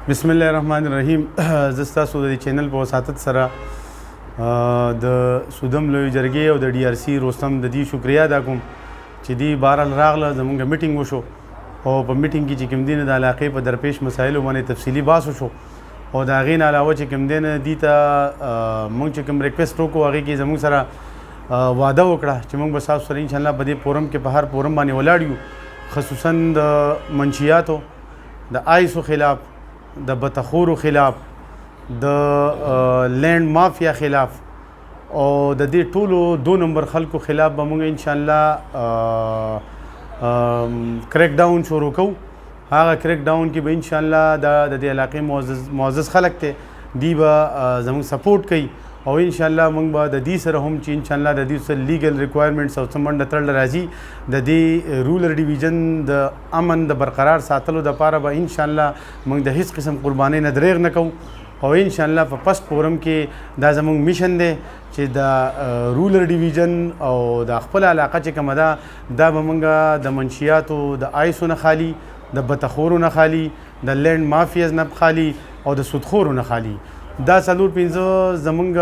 بسم الله الرحمن الرحیم. زه ستاسو د چینل په وساتت سره د سدھوم اولسی جرگې او د DRC روستم د دې شکریا ادا کوم چې دی بهرحال راغله زمونږ میټنګ وشو او په میټنګ کې چې کوم دی د علاقې په درپیش مسایلو باندې تفصیلي بحث وشو او د هغې نه علاوه چې کوم دی نه دي ته موږ چې کوم ریکویسټ وکړو هغې کې زموږ سره وعده وکړه چې موږ به ستاسو سره انشاءالله په دې فورم کې په هر فورم باندې ولاړ یو، خصوصا د منشیاتو د آیسو خلاف، د بتخورو خلاف، د لینڈ مافیا خلاف او د دې ټولو 2 نمبر خلکو خلاف به موږ انشاءالله کریک ډاون شروع کوو. هغه کریک ډاون کې به انشاءالله د دې علاقې معزز خلک دی دی به زموږ سپورټ کوي او انشاءالله موږ به د دې سره هم چې انشاءالله د دې سره لیګل ریکوایرمنټس او څه منډه تړل راځي د دې رورل ډویژن د امن د برقرار ساتلو دپاره به انشاءالله موږ د هیڅ قسم قربانۍ نه دریغ نه کوو او انشاءالله په پست فورم کې دا زموږ میشن دی چې د رورل ډویژن او د خپل علاقه چې کومه ده دا به موږ د منشیاتو د آیسو نه خالي، د بتخورو نه خالي، د لینډ مافیاز نه خالي او د سودخورو نه خالي. دا 4-5 زمونږ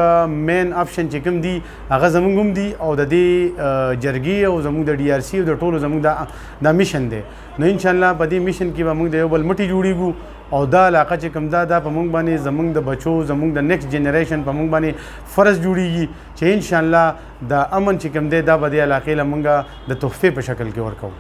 مین آپشن چې کوم دي هغه زمونږ هم دي او د دې جرګې او زمونږ د DRC او د ټولو زمونږ دا میشن دی. نو انشاءالله په دې میشن کې به موږ د یو بل مټي جوړیږو او دا علاقه چې کوم دا په موږ باندې زمونږ د بچو زمونږ د نیکسټ جنریشن په موږ باندې فرض جوړیږي چې انشاءالله د امن چې کوم دی دا به دې علاقې له موږ د تحفې په شکل کې ورکوو.